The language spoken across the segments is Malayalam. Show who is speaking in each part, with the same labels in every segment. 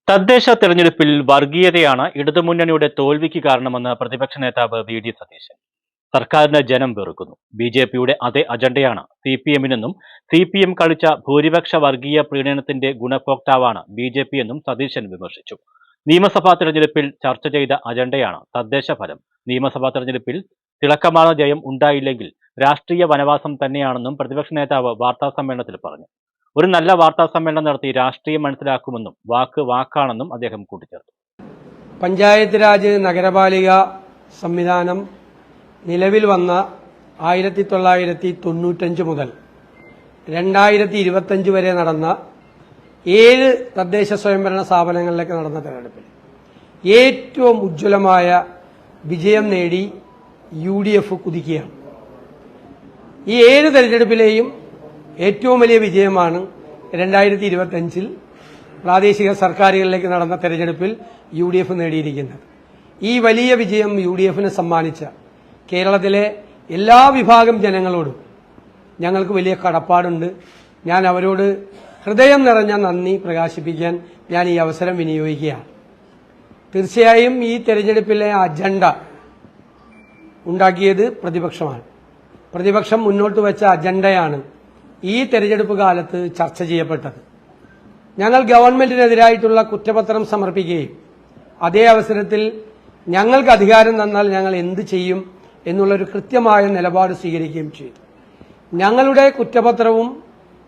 Speaker 1: തദ്ദേശ തെരഞ്ഞെടുപ്പിൽ വർഗീയതയാണ് ഇടതുമുന്നണിയുടെ തോൽവിക്ക് കാരണമെന്ന് പ്രതിപക്ഷ നേതാവ് വി.ഡി. സതീശൻ. സർക്കാരിനെ ജനം വെറുക്കുന്നു. ബി.ജെ.പിയുടെ അതേ അജണ്ടയാണ് സി.പി.എമ്മിനെന്നും സി.പി.എം കളിച്ച ഭൂരിപക്ഷ വർഗീയ പ്രീണനത്തിന്റെ ഗുണഭോക്താവാണ് ബി.ജെ.പി എന്നും സതീശൻ വിമർശിച്ചു. നിയമസഭാ തെരഞ്ഞെടുപ്പിൽ ചർച്ച ചെയ്ത അജണ്ടയാണ് തദ്ദേശ ഫലം. നിയമസഭാ തെരഞ്ഞെടുപ്പിൽ തിളക്കമാർന്ന ജയം ഉണ്ടായില്ലെങ്കിൽ രാഷ്ട്രീയ വനവാസം തന്നെയാണെന്നും പ്രതിപക്ഷ നേതാവ് വാർത്താസമ്മേളനത്തിൽ പറഞ്ഞു. ഒരു നല്ല വാർത്താ സമ്മേളനം നടത്തി രാഷ്ട്രീയം മനസ്സിലാക്കുമെന്നും വാക്ക് വാക്കാണെന്നും അദ്ദേഹം കൂട്ടിച്ചേർത്തു.
Speaker 2: പഞ്ചായത്ത് രാജ് നഗരപാലിക സംവിധാനം നിലവിൽ വന്ന 1995 മുതൽ 2025 വരെ നടന്ന 7 തദ്ദേശ സ്വയംഭരണ സ്ഥാപനങ്ങളിലേക്ക് നടന്ന തെരഞ്ഞെടുപ്പിൽ ഏറ്റവും ഉജ്ജ്വലമായ വിജയം നേടി UDF കുതിക്കുകയാണ്. ഈ 7 തെരഞ്ഞെടുപ്പിലെയും ഏറ്റവും വലിയ വിജയമാണ് 2025 പ്രാദേശിക സർക്കാരുകളിലേക്ക് നടന്ന തെരഞ്ഞെടുപ്പിൽ UDF നേടിയിരിക്കുന്നത്. ഈ വലിയ വിജയം UDFന് സമ്മാനിച്ച കേരളത്തിലെ എല്ലാ വിഭാഗം ജനങ്ങളോടും ഞങ്ങൾക്ക് വലിയ കടപ്പാടുണ്ട്. ഞാൻ അവരോട് ഹൃദയം നിറഞ്ഞ നന്ദി പ്രകാശിപ്പിക്കാൻ ഞാൻ ഈ അവസരം വിനിയോഗിക്കുകയാണ്. തീർച്ചയായും ഈ തെരഞ്ഞെടുപ്പിലെ അജണ്ട ഉണ്ടാക്കിയത് പ്രതിപക്ഷമാണ്. പ്രതിപക്ഷം മുന്നോട്ട് വെച്ച അജണ്ടയാണ് ഈ തെരഞ്ഞെടുപ്പ് കാലത്ത് ചർച്ച ചെയ്യപ്പെട്ടത്. ഞങ്ങൾ ഗവൺമെന്റിനെതിരായിട്ടുള്ള കുറ്റപത്രം സമർപ്പിക്കുകയും അതേ അവസരത്തിൽ ഞങ്ങൾക്ക് അധികാരം തന്നാൽ ഞങ്ങൾ എന്ത് ചെയ്യും എന്നുള്ളൊരു കൃത്യമായ നിലപാട് സ്വീകരിക്കുകയും ചെയ്തു. ഞങ്ങളുടെ കുറ്റപത്രവും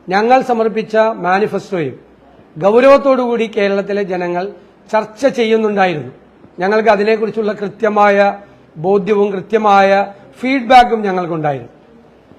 Speaker 2: ഞങ്ങൾ സമർപ്പിച്ച മാനിഫെസ്റ്റോയും ഗൗരവത്തോടുകൂടി കേരളത്തിലെ ജനങ്ങൾ ചർച്ച ചെയ്യുന്നുണ്ടായിരുന്നു. ഞങ്ങൾക്ക് അതിനെക്കുറിച്ചുള്ള കൃത്യമായ ബോധ്യവും കൃത്യമായ ഫീഡ്ബാക്കും ഞങ്ങൾക്കുണ്ടായിരുന്നു.